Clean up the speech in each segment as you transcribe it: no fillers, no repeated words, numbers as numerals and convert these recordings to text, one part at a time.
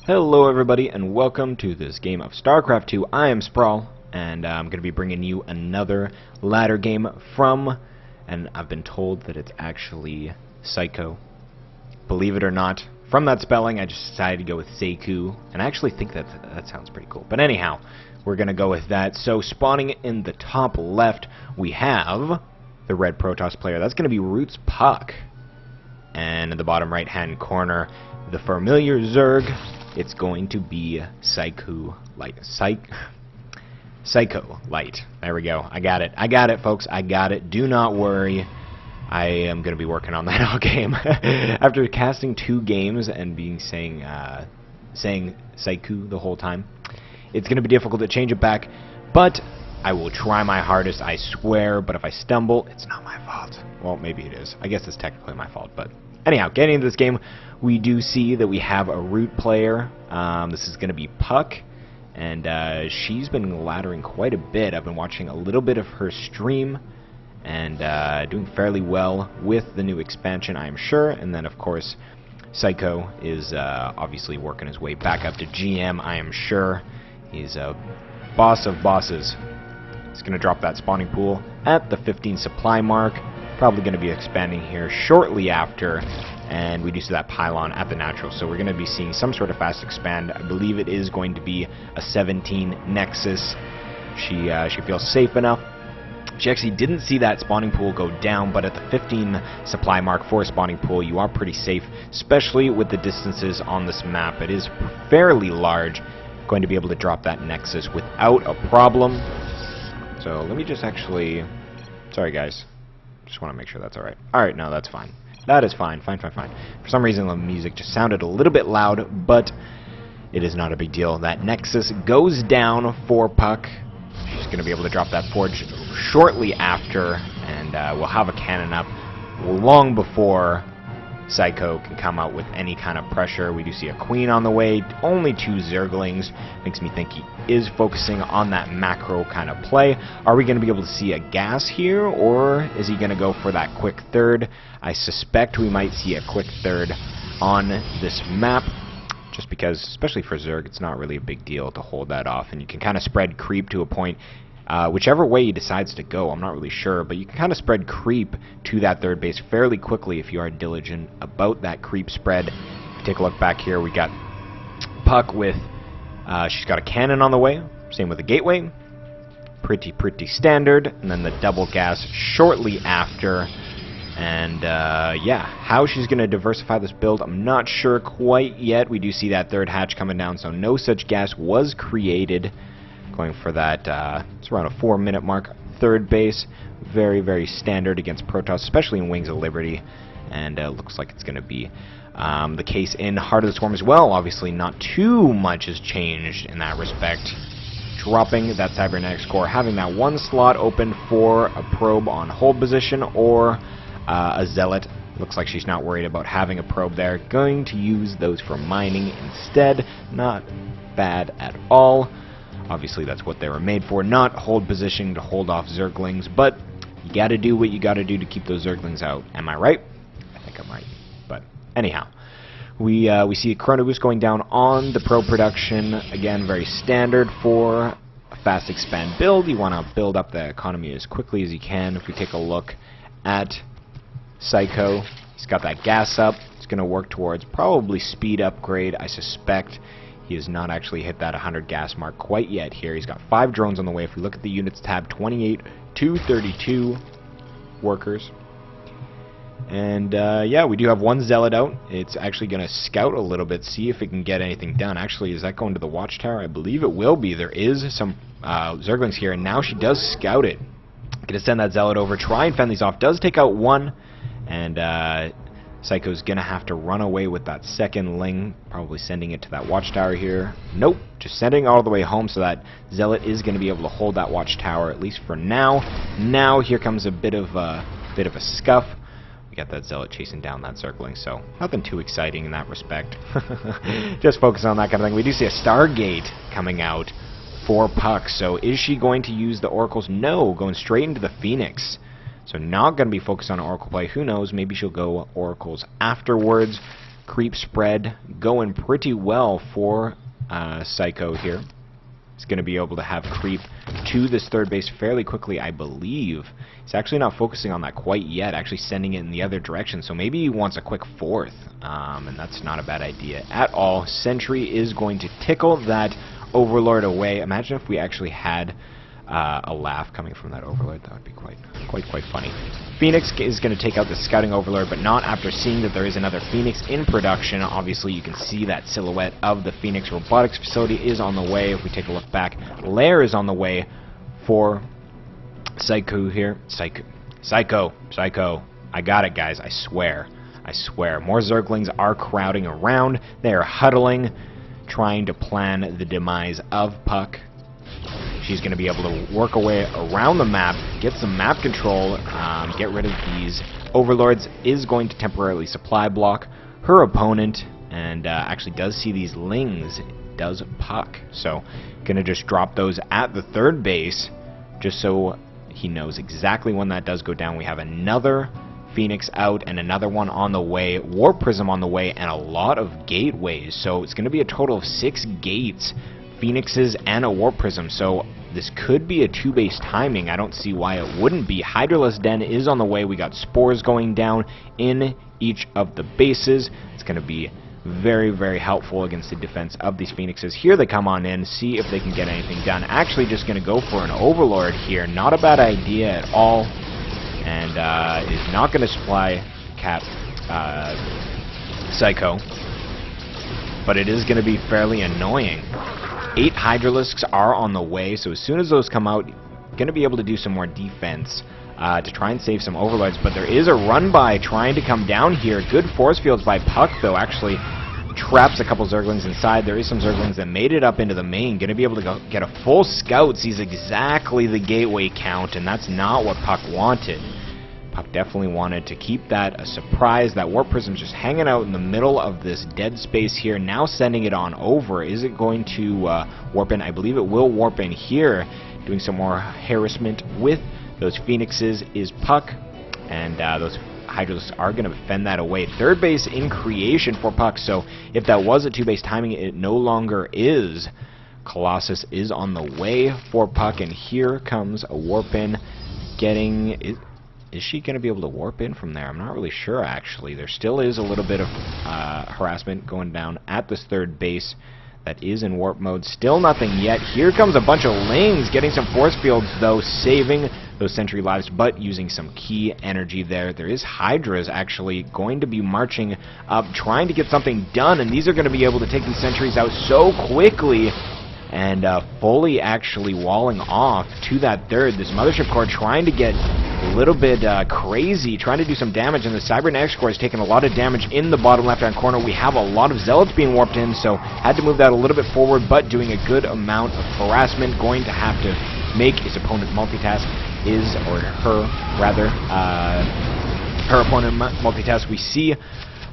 Hello everybody and welcome to this game of StarCraft 2. I am Sprawl and I'm going to be bringing you another ladder game from, and I've been told that it's actually Psycho. Believe it or not, from that spelling I just decided to go with Saiku, and I actually think that sounds pretty cool. But anyhow, we're going to go with that. So spawning in the top left we have the red Protoss player. That's going to be ROOTPUck. And in the bottom right hand corner, the familiar Zerg, it's going to be SaikOuLighT. SaikOuLighT. There we go. I got it, folks. I got it. Do not worry. I am going to be working on that all game. After casting 2 games and saying Saiku the whole time, it's going to be difficult to change it back, but I will try my hardest, I swear. But if I stumble, it's not my fault. Well, maybe it is. I guess it's technically my fault, but anyhow, getting into this game, we do see that we have a root player. This is going to be Puck, and she's been laddering quite a bit. I've been watching a little bit of her stream, and doing fairly well with the new expansion, I am sure. And then, of course, Psycho is obviously working his way back up to GM, I am sure. He's a boss of bosses. He's going to drop that spawning pool at the 15 supply mark. Probably going to be expanding here shortly after, and we do see that pylon at the natural, so we're going to be seeing some sort of fast expand. I believe it is going to be a 17 Nexus. She feels safe enough. She actually didn't see that spawning pool go down, but at the 15 supply mark for a spawning pool, you are pretty safe, especially with the distances on this map. It is fairly large, going to be able to drop that Nexus without a problem. So let me just actually, sorry guys, just want to make sure that's alright. Alright, no, that's fine. That is fine. Fine. For some reason the music just sounded a little bit loud, but it is not a big deal. That Nexus goes down for Puck. She's going to be able to drop that Forge shortly after, and we'll have a cannon up long before Psycho can come out with any kind of pressure. We do see a Queen on the way, only 2 Zerglings. Makes me think he is focusing on that macro kind of play. Are we going to be able to see a gas here, or is he going to go for that quick third? I suspect we might see a quick third on this map, just because, especially for Zerg, it's not really a big deal to hold that off, and you can kind of spread creep to a point. Whichever way he decides to go, I'm not really sure, but you can kind of spread creep to that third base fairly quickly if you are diligent about that creep spread. If you take a look back here, we got Puck with, she's got a cannon on the way, same with the gateway, pretty standard, and then the double gas shortly after. And yeah, how she's going to diversify this build, I'm not sure quite yet. We do see that third hatch coming down, so no such gas was created. Going for that, it's around a 4-minute mark. Third base, very standard against Protoss, especially in Wings of Liberty, and looks like it's going to be the case in Heart of the Swarm as well. Obviously, not too much has changed in that respect. Dropping that Cybernetics core, having that 1 slot open for a probe on hold position or a Zealot. Looks like she's not worried about having a probe there. Going to use those for mining instead. Not bad at all. Obviously, that's what they were made for, not hold position to hold off Zerglings, but you gotta do what you gotta do to keep those Zerglings out. Am I right? I think I'm right. But anyhow, we see a Chrono Boost going down on the Pro production. Again, very standard for a fast expand build. You want to build up the economy as quickly as you can. If we take a look at Psycho, he's got that gas up. It's going to work towards probably speed upgrade, I suspect. He has not actually hit that 100 gas mark quite yet here. He's got 5 drones on the way. If we look at the units tab, 28 to 32 workers. And yeah, we do have 1 Zealot out. It's actually going to scout a little bit, see if it can get anything done. Actually, is that going to the watchtower? I believe it will be. There is some Zerglings here, and now she does scout it. Going to send that Zealot over, try and fend these off. Does take out 1, and Psycho's going to have to run away with that second Ling, probably sending it to that watchtower here. Nope, just sending it all the way home, so that Zealot is going to be able to hold that watchtower, at least for now. Now, here comes a bit of a scuff. We got that Zealot chasing down that Zergling, so nothing too exciting in that respect. Just focus on that kind of thing. We do see a Stargate coming out for Puck, so is she going to use the Oracles? No, going straight into the Phoenix. So not going to be focused on Oracle play. Who knows? Maybe she'll go Oracles afterwards. creep spread going pretty well for Saiko here. He's going to be able to have creep to this third base fairly quickly, I believe. He's actually not focusing on that quite yet, actually sending it in the other direction, so maybe he wants a quick fourth, and that's not a bad idea at all. Sentry is going to tickle that Overlord away. Imagine if we actually had a laugh coming from that Overlord. That would be quite funny. Phoenix is going to take out the Scouting Overlord, but not after seeing that there is another Phoenix in production. Obviously, you can see that silhouette of the Phoenix Robotics facility is on the way. If we take a look back, Lair is on the way for Saiko here. Saiko. I got it, guys. I swear. More Zerglings are crowding around. They are huddling, trying to plan the demise of Puck. She's going to be able to work her way around the map, get some map control, get rid of these Overlords, is going to temporarily supply block her opponent, and actually does see these Lings, does Puck. So, going to just drop those at the third base, just so he knows exactly when that does go down. We have another Phoenix out and another one on the way, Warp Prism on the way, and a lot of gateways. So, it's going to be a total of 6 gates, Phoenixes, and a Warp Prism, so this could be a 2-base timing. I don't see why it wouldn't be. Hydralisk Den is on the way. We got spores going down in each of the bases. It's going to be very, very helpful against the defense of these Phoenixes. Here they come on in, see if they can get anything done. Actually just going to go for an Overlord here. Not a bad idea at all. And is not going to supply Cap Saiko. But it is going to be fairly annoying. 8 Hydralisks are on the way, so as soon as those come out, going to be able to do some more defense to try and save some Overlords. But there is a run-by trying to come down here. Good force fields by Puck, though, actually traps a couple Zerglings inside. There is some Zerglings that made it up into the main. Going to be able to go get a full scout, sees exactly the gateway count, and that's not what Puck wanted. Puck definitely wanted to keep that a surprise. That Warp Prism's just hanging out in the middle of this dead space here, now sending it on over. Is it going to warp in? I believe it will warp in here, doing some more harassment with those Phoenixes is Puck, and those Hydralisks are going to fend that away. Third base in creation for Puck, so if that was a 2-base timing, it no longer is. Colossus is on the way for Puck, and here comes a warp in, getting... Is she going to be able to warp in from there? I'm not really sure, actually. There still is a little bit of harassment going down at this third base that is in warp mode. Still nothing yet. Here comes a bunch of Lings, getting some force fields, though, saving those Sentry lives, but using some key energy there. There is Hydras actually going to be marching up, trying to get something done, and these are going to be able to take these Sentries out so quickly, and fully actually walling off to that third. This Mothership Core trying to get a little bit crazy, trying to do some damage, and the Cybernetics Core is taking a lot of damage in the bottom left-hand corner. We have a lot of Zealots being warped in, so had to move that a little bit forward, but doing a good amount of harassment. Going to have to make his opponent multitask, her opponent multitask. We see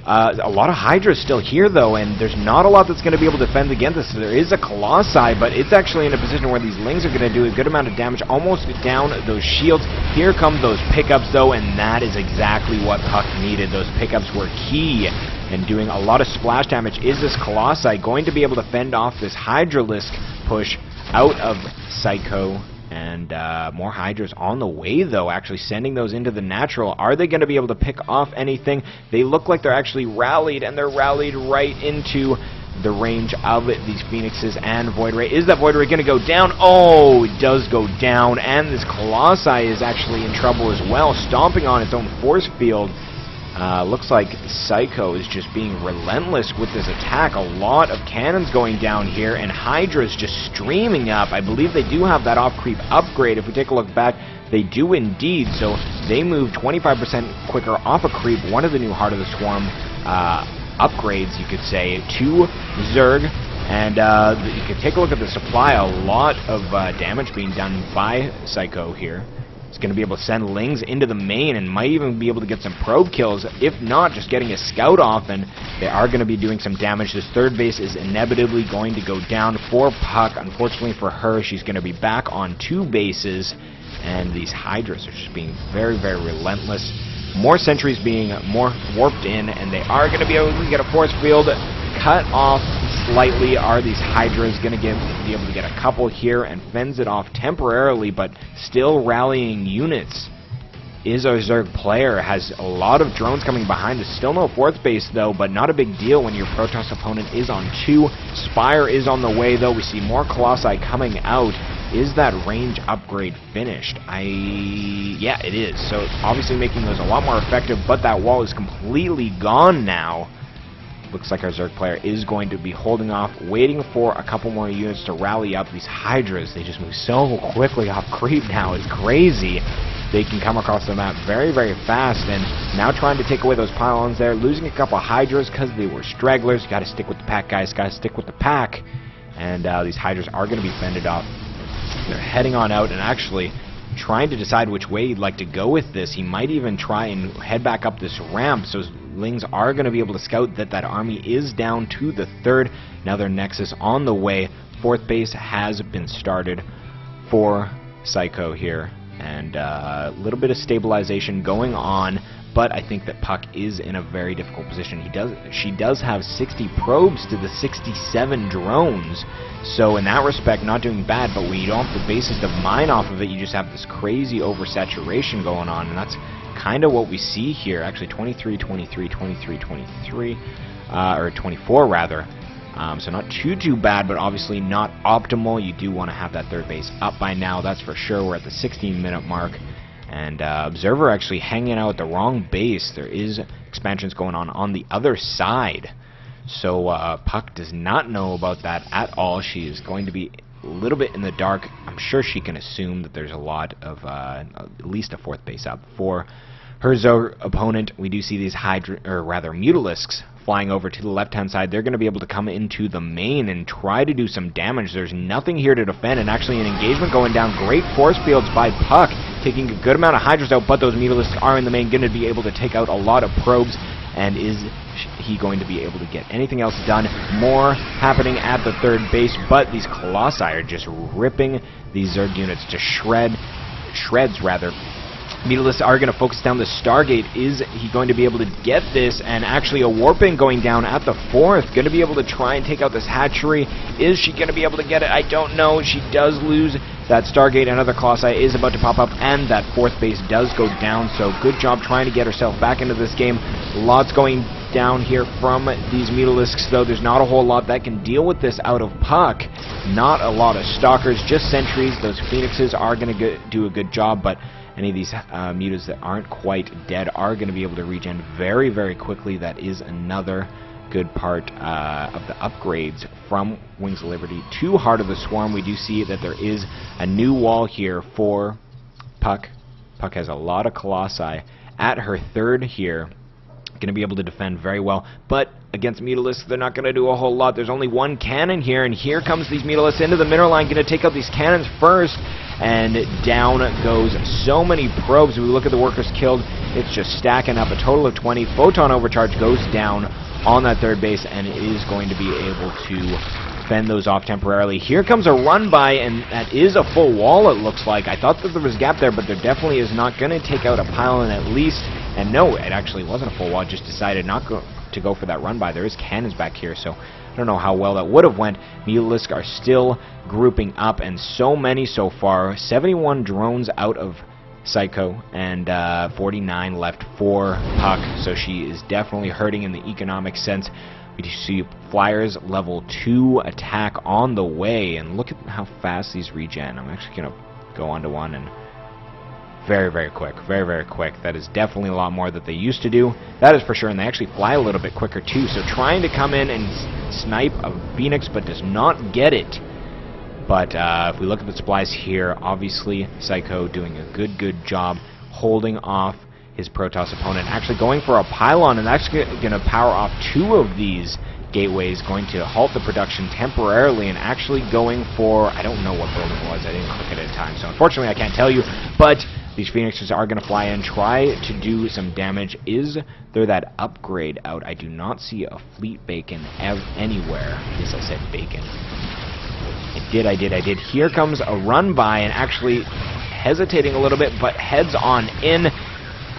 a lot of Hydras still here, though, and there's not a lot that's going to be able to defend against this. There is a Colossi, but it's actually in a position where these Lings are going to do a good amount of damage, almost down those shields. Here come those pickups, though, and that is exactly what Puck needed. Those pickups were key in doing a lot of splash damage. Is this Colossi going to be able to fend off this Hydralisk push out of Saiko? And more Hydras on the way, though, actually sending those into the natural. Are they going to be able to pick off anything? They look like they're actually rallied, and they're rallied right into the range of these Phoenixes and Void Ray. Is that Void Ray going to go down? Oh, it does go down, and this Colossi is actually in trouble as well, stomping on its own force field. Looks like Saiko is just being relentless with this attack. A lot of cannons going down here, and Hydra's just streaming up. I believe they do have that off-creep upgrade. If we take a look back, they do indeed. So they move 25% quicker off a creep, one of the new Heart of the Swarm upgrades, you could say, to Zerg. And you can take a look at the supply. A lot of damage being done by Saiko here. It's going to be able to send Lings into the main and might even be able to get some probe kills, if not just getting a scout off, and they are going to be doing some damage. This third base is inevitably going to go down for Puck. Unfortunately for her, she's going to be back on 2 bases, and these Hydras are just being very, very relentless. more sentries being more warped in, and they are going to be able to get a force field cut off slightly. Are these Hydras going to be able to get a couple here and fends it off temporarily, but still rallying units? Is a Zerg player, has a lot of drones coming behind. There's still no fourth base though, but not a big deal when your Protoss opponent is on 2. Spire is on the way though. We see more Colossi coming out. Is that range upgrade finished? Yeah, it is. So obviously making those a lot more effective, but that wall is completely gone now. Looks like our Zerg player is going to be holding off, waiting for a couple more units to rally up. These Hydras, they just move so quickly off creep now. It's crazy. They can come across the map very, very fast, and now trying to take away those pylons there, losing a couple Hydras because they were stragglers. Got to stick with the pack, guys. Got to stick with the pack. And these Hydras are going to be fended off. They're heading on out and actually trying to decide which way he'd like to go with this. He might even try and head back up this ramp, so Lings are going to be able to scout that that army is down to the 3rd. Now their Nexus on the way. 4th base has been started for Psycho here. And a little bit of stabilization going on, but I think that Puck is in a very difficult position. She does have 60 probes to the 67 drones, so in that respect, not doing bad. But when you don't have the bases to mine off of it, you just have this crazy oversaturation going on, and that's kind of what we see here. Actually, 23, 23, 23, 23, or 24 rather. So not too bad, but obviously not optimal. You do want to have that 3rd base up by now, that's for sure. We're at the 16-minute mark, and Observer actually hanging out at the wrong base. There is expansions going on the other side, so Puck does not know about that at all. She is going to be a little bit in the dark. I'm sure she can assume that there's a lot of at least a 4th base up for her Zerg opponent. We do see these Mutalisks flying over to the left-hand side. They're going to be able to come into the main and try to do some damage. There's nothing here to defend, and actually an engagement going down. Great force fields by Puck, taking a good amount of Hydras out, but those Mutalisks are in the main, going to be able to take out a lot of probes. And is he going to be able to get anything else done? More happening at the 3rd base, but these Colossi are just ripping these Zerg units to shreds rather. Mutalisks are going to focus down the Stargate. Is he going to be able to get this? And actually a warping going down at the 4th. Going to be able to try and take out this hatchery. Is she going to be able to get it? I don't know. She does lose that Stargate. Another Colossi is about to pop up, and that 4th base does go down. So good job trying to get herself back into this game. Lots going down here from these Mutalisks, though. There's not a whole lot that can deal with this out of Puck. Not a lot of Stalkers, just sentries. Those Phoenixes are going to do a good job, but any of these mutas that aren't quite dead are going to be able to regen very, very quickly. That is another good part of the upgrades from Wings of Liberty to Heart of the Swarm. We do see that there is a new wall here for Puck. Puck has a lot of Colossi at her 3rd here. Going to be able to defend very well, but against Mutalisks, they're not going to do a whole lot. There's only one cannon here, and here comes these Mutalisks into the mineral line, going to take out these cannons first, and down goes so many probes. We look at the workers killed, it's just stacking up. A total of 20. Photon Overcharge goes down on that 3rd base, and it is going to be able to fend those off temporarily. Here comes a run by, and that is a full wall, it looks like. I thought that there was a gap there, but there definitely is not. Going to take out a pylon at least. And no, it actually wasn't a full wall. Just decided not to go for that run by. There is cannons back here, so I don't know how well that would have went. Mutalisks are still grouping up, and so many so far. 71 drones out of Psycho, and 49 left for Puck. So she is definitely hurting in the economic sense. We see Flyers level 2 attack on the way, and look at how fast these regen. I'm actually going to go on to one, and very, very quick. Very, very quick. That is definitely a lot more that they used to do. That is for sure, and they actually fly a little bit quicker too. So trying to come in and snipe a Phoenix, but does not get it. But if we look at the supplies here, obviously Psycho doing a good job holding off his Protoss opponent. Actually going for a pylon, and that's going to power off 2 of these gateways, going to halt the production temporarily, and actually going for, I don't know what building it was, I didn't click it at a time, so unfortunately I can't tell you, but these Phoenixes are going to fly in, try to do some damage. Is there that upgrade out? I do not see a fleet bacon anywhere. Yes, I said bacon. I did. Here comes a run by, and actually hesitating a little bit, but heads on in.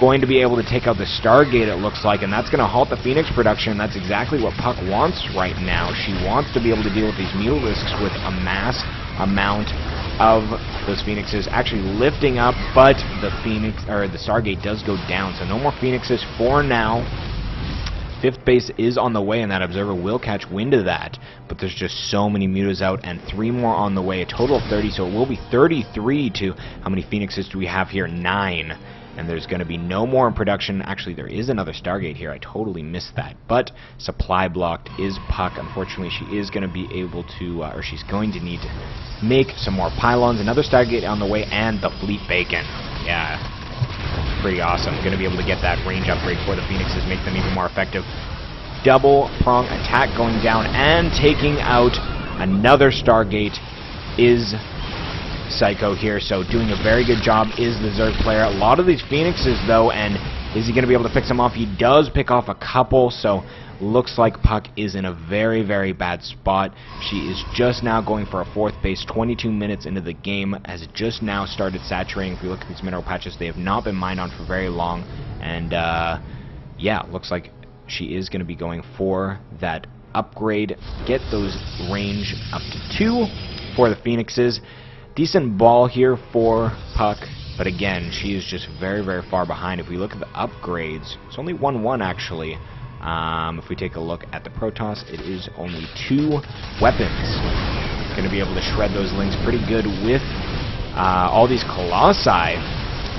going to be able to take out the Stargate, it looks like, and that's going to halt the Phoenix production. That's exactly what Puck wants right now. She wants to be able to deal with these Mutalisks with a mass amount of those Phoenixes actually lifting up, but the Stargate does go down, so no more Phoenixes for now. 5th base is on the way, and that observer will catch wind of that, but there's just so many mutas out, and 3 more on the way, a total of 30, so it will be 33 to, how many Phoenixes do we have here? 9. And there's going to be no more in production. Actually, there is another Stargate here. I totally missed that. But supply blocked is Puck. Unfortunately, she is going to be able to, or she's going to need to make some more pylons. Another Stargate on the way, and the Fleet Bacon. Yeah, pretty awesome. Going to be able to get that range upgrade for the Phoenixes, make them even more effective. Double prong attack going down and taking out another Stargate is Psycho here, so doing a very good job is the Zerg player. A lot of these Phoenixes, though, and is he going to be able to pick them off? He does pick off a couple, so looks like Puck is in a very, very bad spot. She is just now going for a 4th base, 22 minutes into the game, has just now started saturating. If we look at these mineral patches, they have not been mined on for very long, and yeah, looks like she is going to be going for that upgrade, get those range up to 2 for the Phoenixes. Decent ball here for Puck, but again, she is just very, very far behind. If we look at the upgrades, it's only 1-1 actually. If we take a look at the Protoss, it is only 2 weapons. Going to be able to shred those links pretty good with all these Colossi.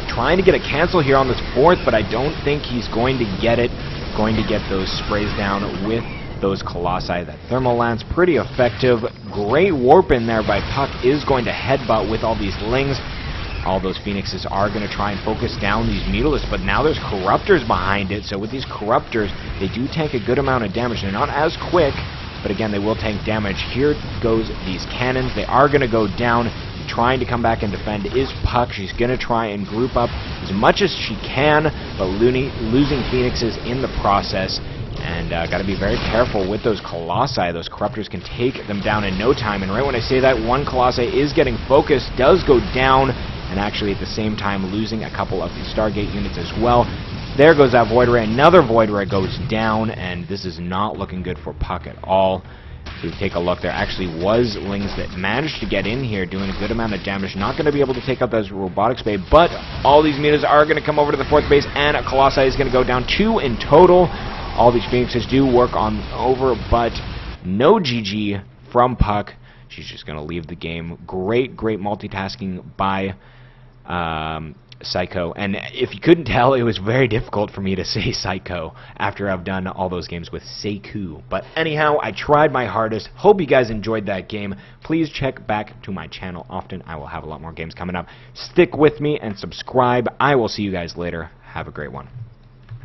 Trying to get a cancel here on this 4th, but I don't think he's going to get it. Going to get those sprays down with those Colossi. That Thermal Lance, pretty effective. Great warp in there by Puck, is going to headbutt with all these lings. All those Phoenixes are going to try and focus down these Mutalisks, but now there's Corruptors behind it, so with these Corruptors, they do tank a good amount of damage. They're not as quick, but again, they will tank damage. Here goes these cannons. They are going to go down. Trying to come back and defend is Puck. She's going to try and group up as much as she can, but losing Phoenixes in the process. And got to be very careful with those Colossi. Those Corruptors can take them down in no time. And right when I say that, one Colossi is getting focused, does go down, and actually at the same time losing a couple of the Stargate units as well. There goes that Void Ray. Another Void Ray goes down, and this is not looking good for Puck at all. If we take a look, there actually was Lings that managed to get in here, doing a good amount of damage. Not going to be able to take out those Robotics Bay, but all these mutas are going to come over to the 4th base, and a Colossi is going to go down. 2 in total. All these Phoenixes do work on over, but no GG from Puck. She's just going to leave the game. Great, great multitasking by Psycho. And if you couldn't tell, it was very difficult for me to say Psycho after I've done all those games with SaikOuLight. But anyhow, I tried my hardest. Hope you guys enjoyed that game. Please check back to my channel often. I will have a lot more games coming up. Stick with me and subscribe. I will see you guys later. Have a great one.